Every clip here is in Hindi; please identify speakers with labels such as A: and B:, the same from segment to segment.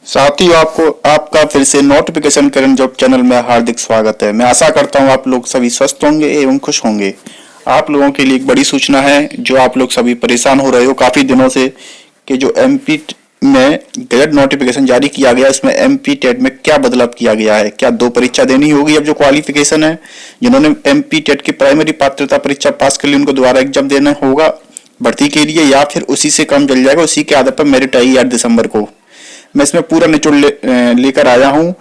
A: साथियों, आपको आपका फिर से नोटिफिकेशन करंट जॉब चैनल में हार्दिक स्वागत है। मैं आशा करता हूं आप लोग सभी स्वस्थ होंगे एवं खुश होंगे। आप लोगों के लिए एक बड़ी सूचना है, जो आप लोग सभी परेशान हो रहे हो काफी दिनों से कि जो एमपी में गजट नोटिफिकेशन जारी किया गया, इसमें एमपी टेट में क्या बदलाव किया गया है। क्या 2 परीक्षा देनी होगी? अब जो क्वालिफिकेशन है, जिन्होंने एमपी टेट की प्राइमरी पात्रता परीक्षा पास कर ली, उनको दोबारा एग्जाम देना होगा भर्ती के लिए, या फिर उसी से काम चल जाएगा, उसी के आधार पर मेरिट आई 8 दिसंबर को। मैं इसमें पूरा निचोड़ लेकर आया हूं।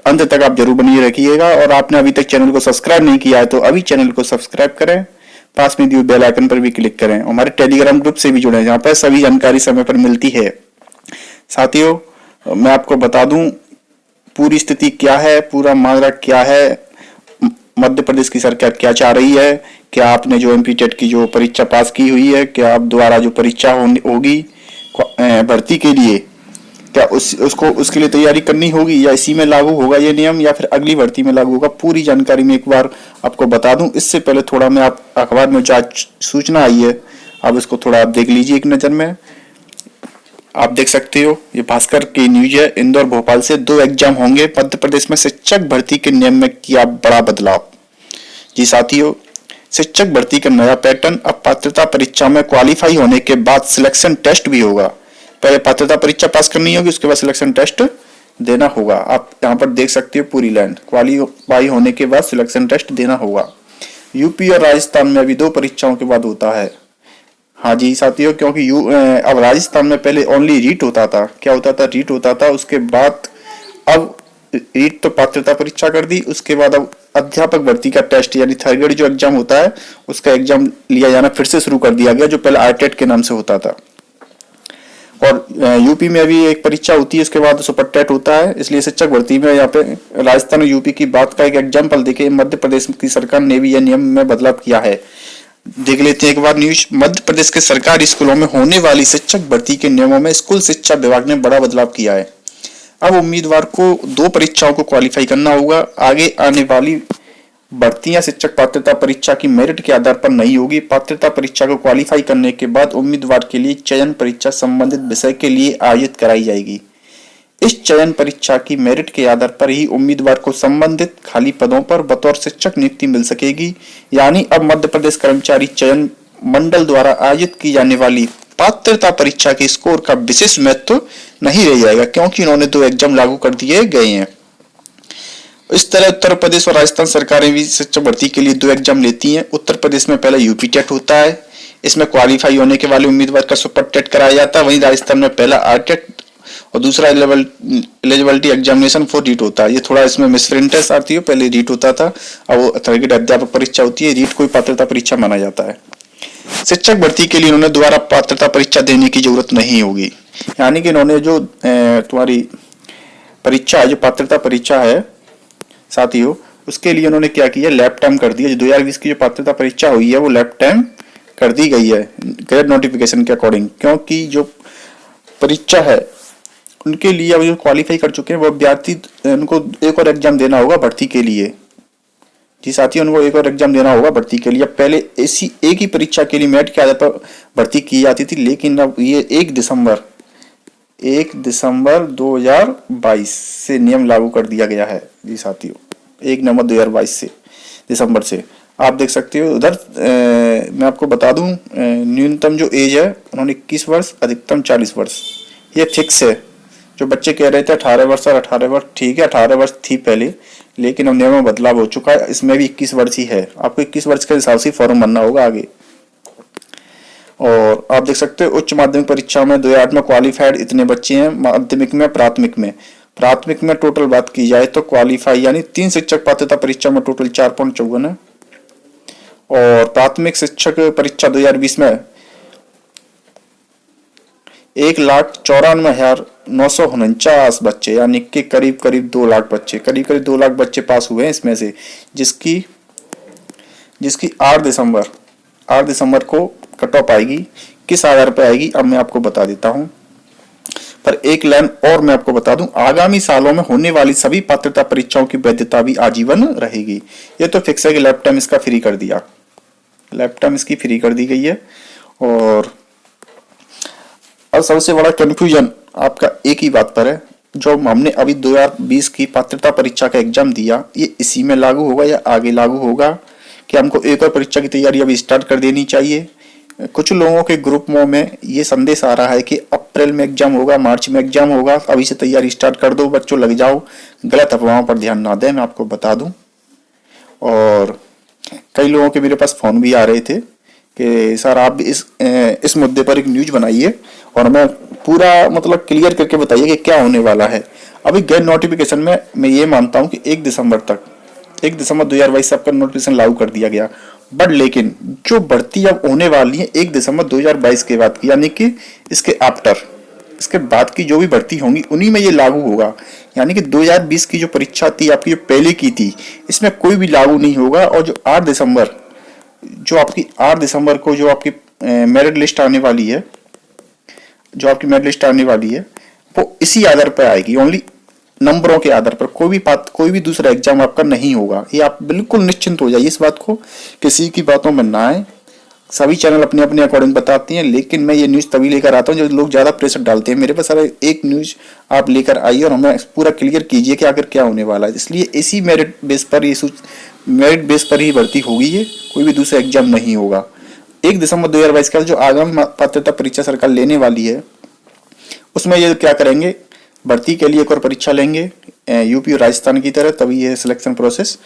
A: अंत तक आप जरूर बनिए रखिएगा। और आपने अभी तक चैनल को सब्सक्राइब नहीं किया है तो अभी चैनल को सब्सक्राइब करें, पास में दिए बेल आइकन पर भी क्लिक करें। हमारे टेलीग्राम ग्रुप से भी जुड़े, जहां पर सभी जानकारी समय पर मिलती है। साथियों, मैं आपको बता दूं पूरी स्थिति क्या है, पूरा मामला क्या है, मध्य प्रदेश की सरकार क्या चाह रही है। क्या आपने जो एमपी टेट की जो परीक्षा पास की हुई है, क्या आप दोबारा जो परीक्षा होगी भर्ती के लिए, क्या उसको उसके लिए तैयारी करनी होगी, या इसी में लागू होगा ये नियम, या फिर अगली भर्ती में लागू होगा, पूरी जानकारी मैं एक बार आपको बता दूं। इससे पहले थोड़ा मैं आप अखबार में जो सूचना आई है, अब इसको थोड़ा आप देख लीजिए एक नज़र में। आप देख सकते हो, ये भास्कर की न्यूज है। इंदौर भोपाल से 2 एग्जाम होंगे। मध्य प्रदेश में शिक्षक भर्ती के नियम में किया बड़ा बदलाव। जी साथियों, शिक्षक भर्ती का नया पैटर्न। अब पात्रता परीक्षा में क्वालिफाई होने के बाद सिलेक्शन टेस्ट भी होगा। पहले पात्रता परीक्षा पास करनी होगी, उसके बाद सिलेक्शन टेस्ट देना होगा। आप यहाँ पर देख सकते हो पूरी लाइन, क्वालिफाई होने के बाद सिलेक्शन टेस्ट देना होगा। यूपी और राजस्थान में अभी 2 परीक्षाओं के बाद होता है। हाँ जी साथियों, क्योंकि अब राजस्थान में पहले ओनली रीट होता था। क्या होता था? रीट होता था। उसके बाद अब रीट तो पात्रता परीक्षा कर दी, उसके बाद अब अध्यापक भर्ती का टेस्ट यानी थर्ड ग्रेड जो एग्जाम होता है, उसका एग्जाम लिया जाना फिर से शुरू कर दिया गया, जो पहले आरटेट के नाम से होता था। और यूपी में अभी एक परीक्षा होती है, उसके बाद सुपर टेट होता है। इसलिए शिक्षक भर्ती में यहाँ पे राजस्थान और यूपी की बात का एक एग्जाम्पल देखे, मध्य प्रदेश की सरकार ने भी यह नियम में बदलाव किया है। देख लेते हैं एक बार न्यूज। मध्य प्रदेश के सरकारी स्कूलों में होने वाली शिक्षक भर्ती के नियमों में स्कूल शिक्षा विभाग ने बड़ा बदलाव किया है। अब उम्मीदवार को 2 परीक्षाओं को क्वालिफाई करना होगा। आगे आने वाली भर्तियां शिक्षक पात्रता परीक्षा की मेरिट के आधार पर नहीं होगी। पात्रता परीक्षा को क्वालिफाई करने के बाद उम्मीदवार के लिए चयन परीक्षा संबंधित विषय के लिए आयोजित कराई जाएगी। इस चयन परीक्षा की मेरिट के आधार पर ही उम्मीदवार को संबंधित खाली पदों पर बतौर शिक्षक नियुक्ति मिल सकेगी। यानी अब मध्य प्रदेश कर्मचारी चयन मंडल द्वारा आयोजित की जाने वाली पात्रता परीक्षा के स्कोर का विशेष महत्व नहीं रह जाएगा, क्योंकि इन्होंने 2 एग्जाम लागू कर दिए गए हैं। इस तरह उत्तर प्रदेश और राजस्थान सरकारें भी शिक्षक भर्ती के लिए 2 एग्जाम लेती हैं। उत्तर प्रदेश में पहला यूपी टेट होता है, इसमें क्वालिफाई होने के वाले उम्मीदवार का सुपर टेट कराया जाता है। वहीं राजस्थान में पहला आरटेट और दूसरा एलिजिबिलिटी एग्जामिनेशन फॉर रीट होता है। ये थोड़ा इसमें मिसप्रिंट है साथियों, पहले रीट होता था, अब वो थर्ड ग्रेड अध्यापक परीक्षा होती है। रीट कोई पात्रता परीक्षा माना जाता है। शिक्षक भर्ती के लिए इन्होंने दोबारा पात्रता परीक्षा देने की जरूरत नहीं होगी। यानी कि इन्होंने जो तुम्हारी परीक्षा है, जो पात्रता परीक्षा है साथियों, उसके लिए उन्होंने क्या किया, लैब टाइम कर दिया। जो 2020 की जो पात्रता परीक्षा हुई है वो लैब टाइम कर दी गई है ग्रेड नोटिफिकेशन के अकॉर्डिंग, क्योंकि जो परीक्षा है उनके लिए अब जो क्वालिफाई कर चुके हैं वो अभ्यर्थी, उनको एक और एग्जाम देना होगा भर्ती के लिए। जी साथियों, उनको एक और एग्जाम देना होगा भर्ती के लिए। अब पहले ऐसी एक ही परीक्षा के लिए मेरिट के आधार पर भर्ती की जाती थी, लेकिन अब ये 1 दिसंबर 2022 से नियम लागू कर दिया गया है। जी साथियों, 1 नवंबर 2022 से दिसंबर से आप देख सकते हो। उधर मैं आपको बता दूं, न्यूनतम जो एज है उन्होंने 21 वर्ष, अधिकतम 40 वर्ष, ये फिक्स है। जो बच्चे कह रहे थे 18 वर्ष और 18 वर्ष, ठीक है 18 वर्ष थी पहले, लेकिन अब नियम में बदलाव हो चुका है, इसमें भी 21 वर्ष ही है। आपको 21 वर्ष के हिसाब से फॉर्म भरना होगा आगे। और आप देख सकते हो उच्च माध्यमिक परीक्षा में 2008 में क्वालिफाइड इतने बच्चे हैं। माध्यमिक में, प्राथमिक में टोटल बात की जाए तो क्वालिफाई यानी 3 शिक्षक पात्रता परीक्षा में टोटल 4.54 है। और प्राथमिक शिक्षक परीक्षा 2020 में 1,94,949 बच्चे, यानी कि करीब 2 लाख बच्चे, करीब 2 लाख बच्चे पास हुए हैं इसमें से, जिसकी 8 दिसंबर को कट ऑफ आएगी। किस आधार पर आएगी अब मैं आपको बता देता हूं। पर एक लाइन और मैं आपको बता दूं, आगामी सालों में होने वाली सभी पात्रता परीक्षाओं की वैधता भी आजीवन रहेगी। ये तो फिक्स है कि लैब टाइम इसका फ्री कर दिया, लैब टाइम इसकी फ्री कर दी गई है। और अब सबसे बड़ा कंफ्यूजन आपका एक ही बात पर है, जो हमने अभी 2020 की पात्रता परीक्षा का एग्जाम दिया, ये इसी में लागू होगा या आगे लागू होगा कि हमको एक और परीक्षा की तैयारी अभी स्टार्ट कर देनी चाहिए। कुछ लोगों के ग्रुप में ये संदेश आ रहा है कि अप्रैल में एग्जाम होगा, मार्च में एग्जाम होगा, अभी से तैयारी स्टार्ट कर दो बच्चों, लग जाओ। गलत अफवाहों पर ध्यान ना दें, मैं आपको बता दूं। और कई लोगों के मेरे पास फोन भी आ रहे थे कि सर आप इस मुद्दे पर एक न्यूज बनाइए और हमें पूरा मतलब क्लियर करके बताइए कि क्या होने वाला है। अभी गए नोटिफिकेशन में मैं ये मानता हूँ कि 1 दिसंबर 2022 से आपका नोटिफिकेशन लागू कर दिया गया, बट लेकिन जो भर्ती अब होने वाली है 1 दिसंबर 2022 के बाद की, यानी कि इसके बाद की जो भी भर्ती होंगी उन्हीं में ये लागू होगा। यानी कि 2020 की जो परीक्षा थी आपकी, जो पहले की थी, इसमें कोई भी लागू नहीं होगा। और जो 8 दिसंबर को जो आपकी मेरिट लिस्ट आने वाली है, वो इसी आधार पर आएगी, ओनली नंबरों के आधार पर। कोई भी दूसरा एग्जाम आपका नहीं होगा, ये आप बिल्कुल निश्चिंत हो जाइए इस बात को, किसी की बातों में ना आए। सभी चैनल अपने अपने अकॉर्डिंग बताते हैं, लेकिन मैं ये न्यूज़ तभी लेकर आता हूँ जब लोग ज़्यादा प्रेशर डालते हैं। मेरे पास सारा एक न्यूज़ आप लेकर आइए और हमें पूरा क्लियर कीजिए कि आखिर क्या होने वाला है। इसलिए इसी मेरिट बेस पर ही भर्ती होगी, ये कोई भी दूसरा एग्जाम नहीं होगा। 1 दिसंबर 2022 का जो आगामी पात्रता परीक्षा सरकार लेने वाली है, उसमें ये क्या करेंगे, भर्ती के लिए एक और परीक्षा लेंगे यूपी और राजस्थान की तरह, तभी यह सिलेक्शन प्रोसेस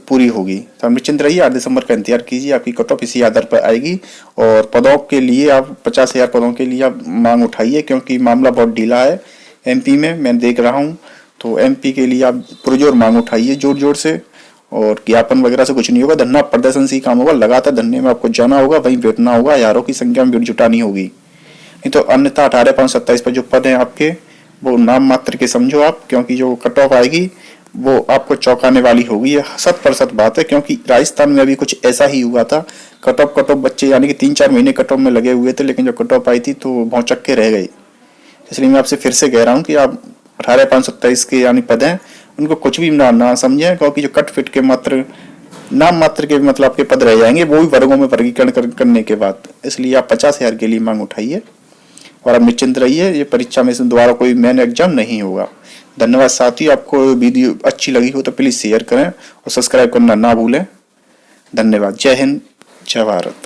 A: पूरी होगी। तो निश्चिंत रहिए, 8 दिसंबर का इंतजार कीजिए, आपकी कट ऑफ इसी आधार पर आएगी। और पदों के लिए आप 50,000 पदों के लिए आप मांग उठाइए, क्योंकि मामला बहुत ढीला है एमपी में, मैं देख रहा हूँ। तो एमपी के लिए आप पुरजोर मांग उठाइए, जोर जोर से। और ज्ञापन वगैरह से कुछ नहीं होगा, धरना प्रदर्शन से ही काम होगा। लगातार धरने में आपको जाना होगा, वहीं बैठना होगा, हजारों की संख्या में भीड़ जुटानी होगी। नहीं तो अन्यथा 18,527 पर जो पद हैं आपके, वो नाम मात्र के समझो आप, क्योंकि जो कट ऑफ आएगी वो आपको चौंकाने वाली होगी। ये 100% बात है, क्योंकि राजस्थान में अभी कुछ ऐसा ही हुआ था। कट ऑफ बच्चे यानी कि 3-4 महीने कट ऑफ में लगे हुए थे, लेकिन जब कट ऑफ आई थी तो भौचक्के के रह गए। इसलिए मैं आपसे फिर से कह रहा हूँ कि आप 18,527 के यानी पद हैं, उनको कुछ भी ना समझें, क्योंकि जो कट फिट के नाम मात्र के मतलब आपके पद रह जाएंगे, वो भी वर्गों में वर्गीकरण करने के बाद। इसलिए आप 50,000 के लिए मांग उठाइए और आप निश्चिंत रहिए, ये परीक्षा में से दोबारा कोई मेन एग्जाम नहीं होगा। धन्यवाद साथियों, आपको वीडियो अच्छी लगी हो तो प्लीज़ शेयर करें और सब्सक्राइब करना ना भूलें। धन्यवाद। जय हिंद, जय भारत।